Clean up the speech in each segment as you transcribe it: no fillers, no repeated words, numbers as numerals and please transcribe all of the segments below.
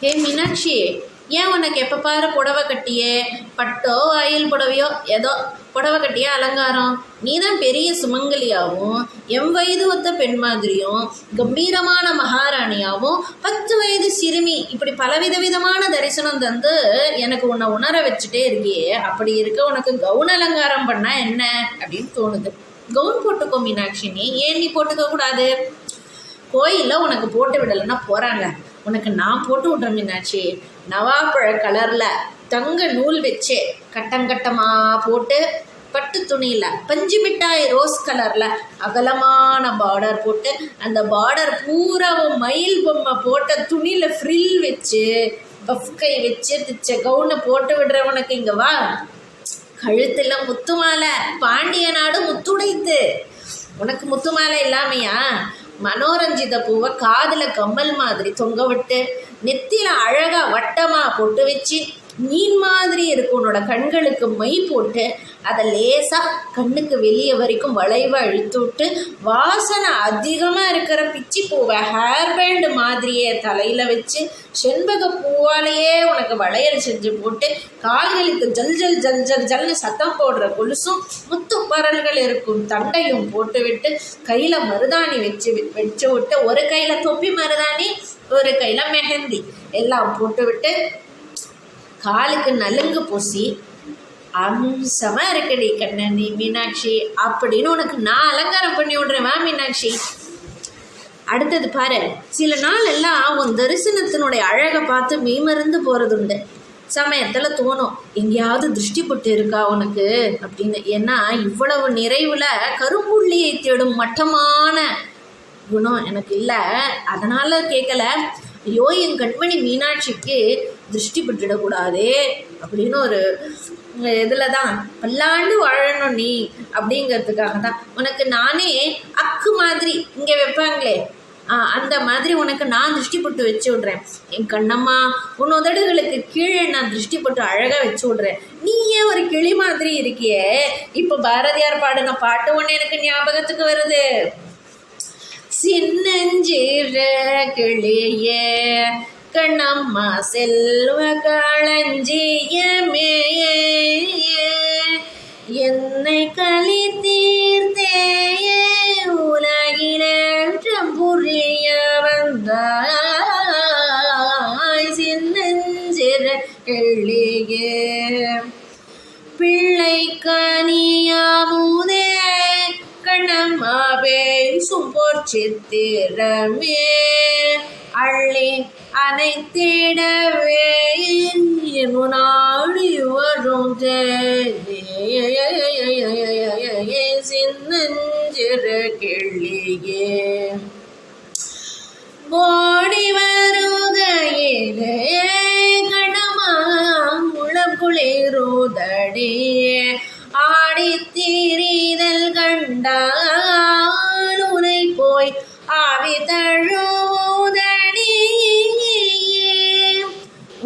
ஹே மீனாட்சி, ஏன் உனக்கு எப்போ பாரு புடவை கட்டியே, பட்டோ அயில் புடவையோ ஏதோ புடவை கட்டியே அலங்காரம்? நீ தான் பெரிய சுமங்கலியாகவும் வயது ஒத்த பெண் மாதிரியும் கம்பீரமான மகாராணியாகவும் 10 வயது சிறுமி இப்படி பலவிதமான தரிசனம் தந்து எனக்கு உன்னை உணர வச்சுட்டே இருக்கியே. அப்படி இருக்க உனக்கு கவுன் அலங்காரம் பண்ணால் என்ன அப்படின்னு தோணுது. கவுன் போட்டுக்கோ மீனாட்சி. ஏன் நீ போட்டுக்க கூடாது? கோயிலில் உனக்கு போட்டு விடலைன்னா போகிறாங்க, உனக்கு நான் போட்டு விட்றேன் மீனாட்சி. நவாப்பழ கலரில் தங்க நூல் வச்சு கட்டங்கட்டமாக போட்டு, பட்டு துணியில் பஞ்சு மிட்டாய் ரோஸ் கலரில் அகலமான பார்டர் போட்டு, அந்த பார்டர் பூராவும் மயில் பொம்மை போட்ட துணியில் ஃப்ரில் வச்சு பஃப் கை வச்சு திச்ச கவுனை போட்டு விடுற உனக்கு இங்கே வா. கழுத்தில் முத்து மாலை, பாண்டிய நாடு முத்துடைத்து. உனக்கு முத்து மாலை இல்லாமையா? மனோரஞ்சித பூவை காதில் கம்மல் மாதிரி தொங்க விட்டு, நெத்தியில் அழகாக வட்டமாக போட்டு வச்சு, மீன் மாதிரி இருக்கும் உன்னோட கண்களுக்கு மை போட்டு, அதை லேசாக கண்ணுக்கு வெளியே வரைக்கும் வளைவாக இழுத்து விட்டு, வாசனை அதிகமாக இருக்கிற பிச்சி பூவை ஹேர் பேண்டு மாதிரியே தலையில் வச்சு, செண்பக பூவாலேயே உனக்கு வளையல் செஞ்சு போட்டு, கால்களுக்கு ஜல் ஜல் ஜல் ஜல் ஜல்னு சத்தம் போடுற கொலுசும் முத்து பரல்கள் இருக்கும் தண்டையும் போட்டு விட்டு, கையில் மருதாணி வச்சு விட்டு, ஒரு கையில் தொப்பி மருதாணி, ஒரு கையில் மெஹந்தி எல்லாம் போட்டு விட்டு, காலுக்கு நலுங்கு பூசி அம்சமாக இருக்குடி கண்ணனி மீனாட்சி அப்படின்னு உனக்கு நான் அலங்காரம் பண்ணி விட்றேன். வா மீனாட்சி. அடுத்தது பாரு, சில நாள் எல்லாம் உன் தரிசனத்தினுடைய அழகை பார்த்து மெய்மறந்து போகிறதுண்டு. சமயத்தில் தோணும், எங்கேயாவது திருஷ்டி பட்டு இருக்கா உனக்கு அப்படின்னு. ஏன்னா இவ்வளவு நிறைவில் கரும்புள்ளியை தேடும் மட்டமான குணம் எனக்கு இல்லை, அதனால் கேட்கல. ஐயோ, என் கண்மணி மீனாட்சிக்கு திருஷ்டி பட்டுடக்கூடாதே அப்படின்னு ஒரு இதில் தான் பல்லாண்டு வாழணும் நீ அப்படிங்கிறதுக்காக தான் உனக்கு நானே அக்கு மாதிரி இங்கே வைப்பாங்களே அந்த மாதிரி உனக்கு நான் திருஷ்டி போட்டு வச்சு விட்றேன். என் கண்ணம்மா, உன் உதடுகளுக்கு கீழே நான் திருஷ்டி போட்டு அழகாக வச்சு விட்றேன். நீ ஏன் ஒரு கிளி மாதிரி இருக்கியே? இப்போ பாரதியார் பாடின பாட்டு ஒன்று எனக்கு ஞாபகத்துக்கு வருது. சின்னஞ்சிற கிளியே கண்ணம்மா செல்வ களஞ்சியமே, என்னை களி தீர்த்தே உலகிலேற்றம் புரிய வந்தாய். சின்னஞ்சிற கிளியே பிள்ளை கனியாமுதே கண்ணம்மா பேசும் பொற்சித்திரமே, அள்ளி அனைத்திடவே முன்னாடி வரும் சின்னஞ்சிறு கிளியே. ஓடி வருகையிலே கண்ணம்மா முளம் குளிருதடியே, ஆடி திரிதல் கண்டால் உனை போய் ஆவி தழுவுதடி,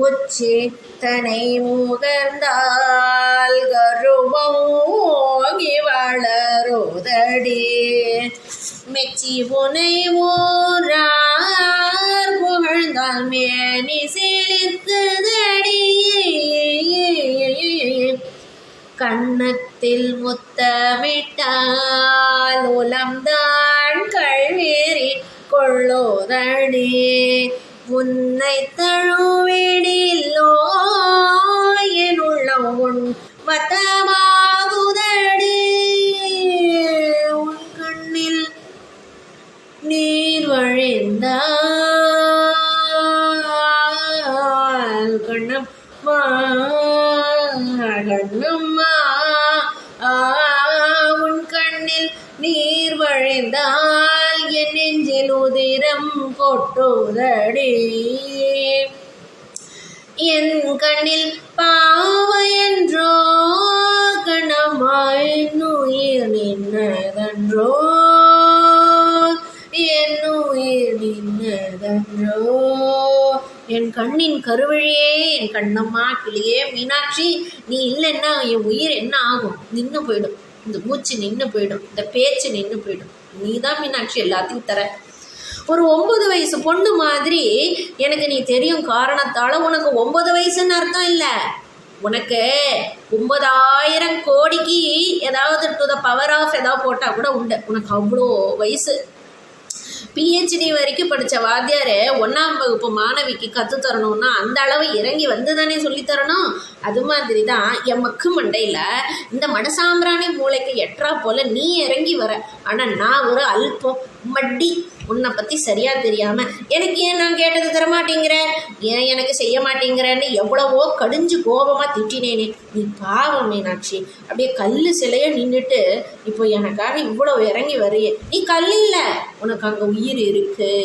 உச்சி தனை முகர்ந்தால் கருவம் ஓங்கி வளருதடி, மெச்சி உனை ஊரார் புகழ்ந்தால் மேனி சிலிர்க்குதடி, கண்ணத்தில் முத்தமிட்டால் உலம்தான் கல்வேறி கொள்ளோதடி, உன்னை தழுவிடில்லோ என் உள்ளம் உன் வத்தமாகுதடி, உன் கண்ணில் நீர் வழிந்தால் கண்ணம்மா கண்ணம்மா, உன் கண்ணில் நீர் வழிந்தால் என் நெஞ்சில் உதிரம் கொட்டுதடி, என் கண்ணில் பாவையென்றோ கண்ணம்மா என் உயிர் நின்னதன்றோ, என் உயிர் நின்னதன்றோ. என் கண்ணின் கருவழியே என் கண்ணம்மா கிளியே மீனாட்சி, நீ இல்லைன்னா என் உயிர் என்ன ஆகும்? நின்று போயிடும், இந்த மூச்சு நின்று போயிடும், இந்த பேச்சு நின்று போயிடும். நீ தான் மீனாட்சி எல்லாத்தையும் தர. ஒரு 9 வயசு பொண்ணு மாதிரி எனக்கு நீ தெரியும் காரணத்தால் உனக்கு 9 வயசுன்னு அர்த்தம் இல்லை. உனக்கு 9,000 கோடிக்கு ஏதாவது டு த பவர் ஆஃப் ஏதாவது போட்டால் கூட உண்டு. உனக்கு அவ்வளோ வயசு. பிஹெச்டி வரைக்கும் படித்த வாத்தியார் 1ஆம் வகுப்பு மாணவிக்கு கற்றுத்தரணும்னா அந்த அளவு இறங்கி வந்து தானே சொல்லித்தரணும். அது மாதிரி தான் என் மக்கு மண்டையில் இந்த மடசாம்பிராணி மூளைக்கு எட்டரா போல் நீ இறங்கி வர. ஆனால் நான் ஒரு அல்பம் மட்டி, உன்னை பற்றி சரியாக தெரியாமல் எனக்கு ஏன் நான் கேட்டது தரமாட்டேங்கிற, ஏன் எனக்கு செய்ய மாட்டேங்கிறேன்னு எவ்வளவோ கடிஞ்சு கோபமாக திட்டினேனே. நீ பாவம் மீனாட்சி, அப்படியே கல் சிலைய நின்றுட்டு இப்போ எனக்காக இவ்வளோ இறங்கி வரையே. நீ கல் இல்லை, உனக்கு அங்கே உயிர் இருக்குது.